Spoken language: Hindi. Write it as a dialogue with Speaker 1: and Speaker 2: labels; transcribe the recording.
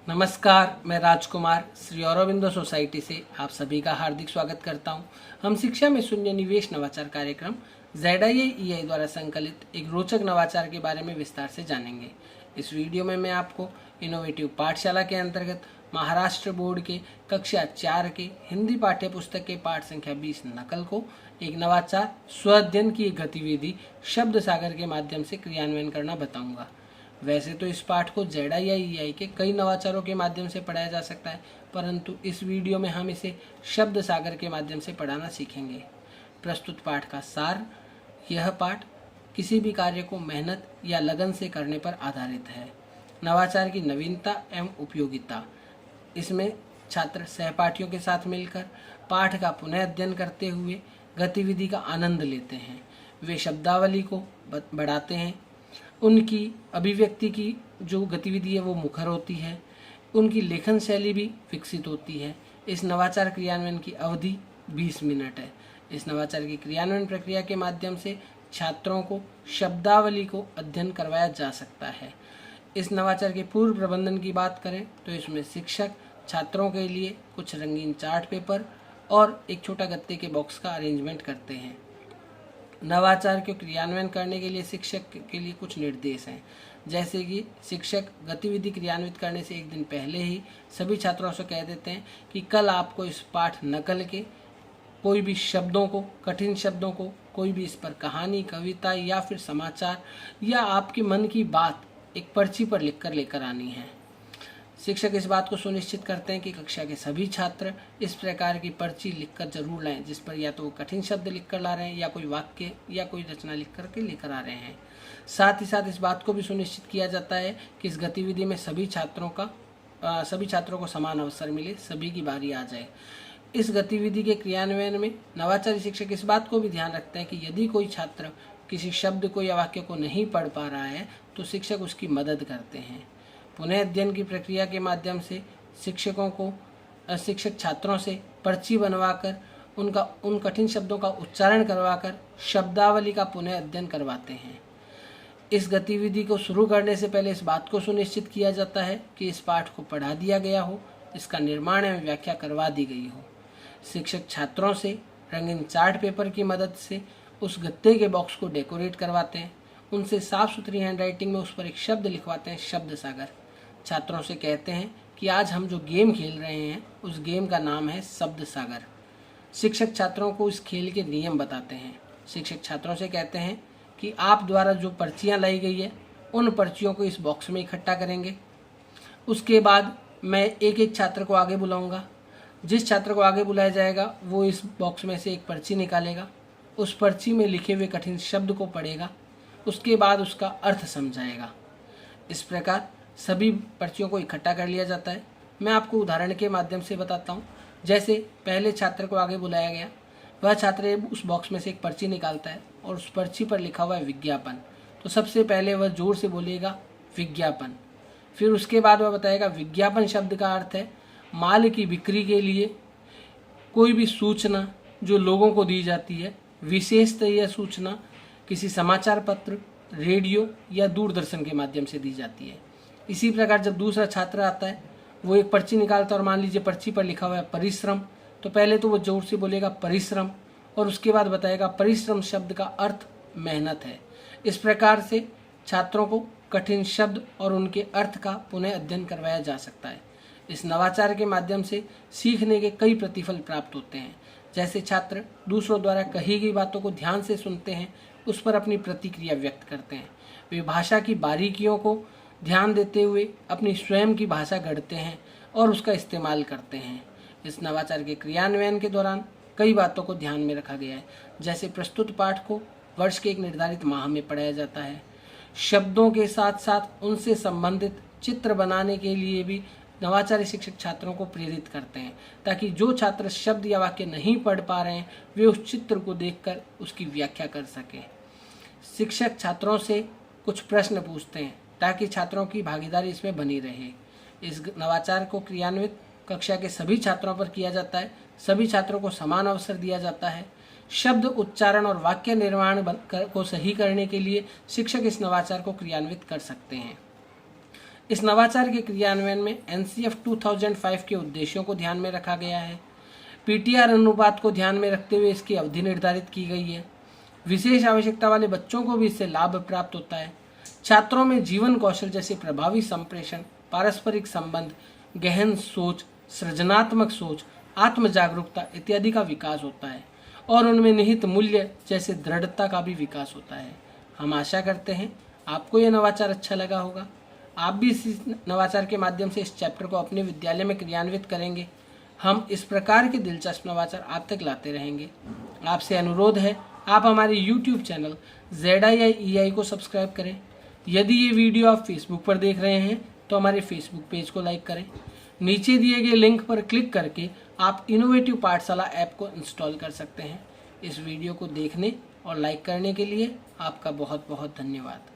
Speaker 1: नमस्कार, मैं राजकुमार श्री औरोबिंदो सोसाइटी से आप सभी का हार्दिक स्वागत करता हूं। हम शिक्षा में शून्य निवेश नवाचार कार्यक्रम ZIA EI द्वारा संकलित एक रोचक नवाचार के बारे में विस्तार से जानेंगे। इस वीडियो में मैं आपको इनोवेटिव पाठशाला के अंतर्गत महाराष्ट्र बोर्ड के कक्षा 4 के हिंदी पाठ्य पुस्तक के पाठ संख्या 20 नकल को एक नवाचार स्व अध्ययन की एक गतिविधि शब्द सागर के माध्यम से क्रियान्वयन करना बताऊंगा। वैसे तो इस पाठ को ZIA EI के कई नवाचारों के माध्यम से पढ़ाया जा सकता है, परंतु इस वीडियो में हम इसे शब्द सागर के माध्यम से पढ़ाना सीखेंगे। प्रस्तुत पाठ का सार: यह पाठ किसी भी कार्य को मेहनत या लगन से करने पर आधारित है। नवाचार की नवीनता एवं उपयोगिता: इसमें छात्र सहपाठियों के साथ मिलकर पाठ का पुनः अध्ययन करते हुए गतिविधि का आनंद लेते हैं। वे शब्दावली को बढ़ाते हैं, उनकी अभिव्यक्ति की जो गतिविधि है वो मुखर होती है, उनकी लेखन शैली भी विकसित होती है। इस नवाचार क्रियान्वयन की अवधि 20 मिनट है। इस नवाचार की क्रियान्वयन प्रक्रिया के माध्यम से छात्रों को शब्दावली को अध्ययन करवाया जा सकता है। इस नवाचार के पूर्व प्रबंधन की बात करें तो इसमें शिक्षक छात्रों के लिए कुछ रंगीन चार्ट पेपर और एक छोटा गत्ते के बॉक्स का अरेंजमेंट करते हैं। नवाचार के क्रियान्वयन करने के लिए शिक्षक के लिए कुछ निर्देश हैं, जैसे कि शिक्षक गतिविधि क्रियान्वित करने से एक दिन पहले ही सभी छात्रों से कह देते हैं कि कल आपको इस पाठ नकल के कोई भी शब्दों को, कठिन शब्दों को, कोई भी इस पर कहानी, कविता या फिर समाचार या आपके मन की बात एक पर्ची पर लिखकर लेकर आनी है। शिक्षक इस बात को सुनिश्चित करते हैं कि कक्षा के सभी छात्र इस प्रकार की पर्ची लिखकर जरूर लाएं, जिस पर या तो वो कठिन शब्द लिखकर ला रहे हैं या कोई वाक्य या कोई रचना लिख करके लेकर आ रहे हैं। साथ ही साथ इस बात को भी सुनिश्चित किया जाता है कि इस गतिविधि में सभी छात्रों को समान अवसर मिले, सभी की बारी आ जाए। इस गतिविधि के क्रियान्वयन में नवाचारी शिक्षक इस बात को भी ध्यान रखते हैं कि यदि कोई छात्र किसी शब्द को या वाक्य को नहीं पढ़ पा रहा है तो शिक्षक उसकी मदद करते हैं। पुनः अध्ययन की प्रक्रिया के माध्यम से शिक्षक छात्रों से पर्ची बनवाकर उन कठिन शब्दों का उच्चारण करवाकर शब्दावली का पुनः अध्ययन करवाते हैं। इस गतिविधि को शुरू करने से पहले इस बात को सुनिश्चित किया जाता है कि इस पाठ को पढ़ा दिया गया हो, इसका निर्माण एवं व्याख्या करवा दी गई हो। शिक्षक छात्रों से रंगीन चार्ट पेपर की मदद से उस गत्ते के बॉक्स को डेकोरेट करवाते हैं। उनसे साफ सुथरी हैंडराइटिंग में उस पर एक शब्द लिखवाते हैं, शब्द सागर। छात्रों से कहते हैं कि आज हम जो गेम खेल रहे हैं उस गेम का नाम है शब्द सागर। शिक्षक छात्रों को इस खेल के नियम बताते हैं। शिक्षक छात्रों से कहते हैं कि आप द्वारा जो पर्चियां लाई गई है उन पर्चियों को इस बॉक्स में इकट्ठा करेंगे। उसके बाद मैं एक एक छात्र को आगे बुलाऊंगा। जिस छात्र को आगे बुलाया जाएगा वो इस बॉक्स में से एक पर्ची निकालेगा, उस पर्ची में लिखे हुए कठिन शब्द को पढ़ेगा, उसके बाद उसका अर्थ समझाएगा। इस प्रकार सभी पर्चियों को इकट्ठा कर लिया जाता है। मैं आपको उदाहरण के माध्यम से बताता हूँ। जैसे पहले छात्र को आगे बुलाया गया, वह छात्र उस बॉक्स में से एक पर्ची निकालता है और उस पर्ची पर लिखा हुआ है विज्ञापन। तो सबसे पहले वह जोर से बोलेगा विज्ञापन। फिर उसके बाद वह बताएगा विज्ञापन शब्द का अर्थ है माल की बिक्री के लिए कोई भी सूचना जो लोगों को दी जाती है, विशेषतः यह सूचना किसी समाचार पत्र, रेडियो या दूरदर्शन के माध्यम से दी जाती है। इसी प्रकार जब दूसरा छात्र आता है, वो एक पर्ची निकालता है और मान लीजिए पर्ची पर लिखा हुआ है परिश्रम, तो पहले तो वो जोर से बोलेगा परिश्रम और उसके बाद बताएगा परिश्रम शब्द का अर्थ मेहनत है। इस प्रकार से छात्रों को कठिन शब्द और उनके अर्थ का पुनः अध्ययन करवाया जा सकता है। इस नवाचार के माध्यम से सीखने के कई प्रतिफल प्राप्त होते हैं। जैसे छात्र दूसरों द्वारा कही गई बातों को ध्यान से सुनते हैं, उस पर अपनी प्रतिक्रिया व्यक्त करते हैं। वे भाषा की बारीकियों को ध्यान देते हुए अपनी स्वयं की भाषा गढ़ते हैं और उसका इस्तेमाल करते हैं। इस नवाचार के क्रियान्वयन के दौरान कई बातों को ध्यान में रखा गया है। जैसे प्रस्तुत पाठ को वर्ष के एक निर्धारित माह में पढ़ाया जाता है। शब्दों के साथ साथ उनसे संबंधित चित्र बनाने के लिए भी नवाचारी शिक्षक छात्रों को प्रेरित करते हैं, ताकि जो छात्र शब्द या वाक्य नहीं पढ़ पा रहे हैं वे उस चित्र को देखकर उसकी व्याख्या कर सकें। शिक्षक छात्रों से कुछ प्रश्न पूछते हैं ताकि छात्रों की भागीदारी इसमें बनी रहे। इस नवाचार को क्रियान्वित कक्षा के सभी छात्रों पर किया जाता है। सभी छात्रों को समान अवसर दिया जाता है। शब्द उच्चारण और वाक्य निर्माण को सही करने के लिए शिक्षक इस नवाचार को क्रियान्वित कर सकते हैं। इस नवाचार के क्रियान्वयन में NCF 2005 के उद्देश्यों को ध्यान में रखा गया है। PTR अनुपात को ध्यान में रखते हुए इसकी अवधि निर्धारित की गई है। विशेष आवश्यकता वाले बच्चों को भी इससे लाभ प्राप्त होता है। छात्रों में जीवन कौशल जैसे प्रभावी संप्रेषण, पारस्परिक संबंध, गहन सोच, सृजनात्मक सोच, आत्म जागरूकता इत्यादि का विकास होता है और उनमें निहित मूल्य जैसे दृढ़ता का भी विकास होता है। हम आशा करते हैं आपको यह नवाचार अच्छा लगा होगा। आप भी इस नवाचार के माध्यम से इस चैप्टर को अपने विद्यालय में क्रियान्वित करेंगे। हम इस प्रकार के दिलचस्प नवाचार आप तक लाते रहेंगे। आपसे अनुरोध है आप हमारे YouTube चैनल ZIIEI को सब्सक्राइब करें। यदि ये वीडियो आप फेसबुक पर देख रहे हैं तो हमारे फेसबुक पेज को लाइक करें। नीचे दिए गए लिंक पर क्लिक करके आप इनोवेटिव पाठशाला ऐप को इंस्टॉल कर सकते हैं। इस वीडियो को देखने और लाइक करने के लिए आपका बहुत बहुत धन्यवाद।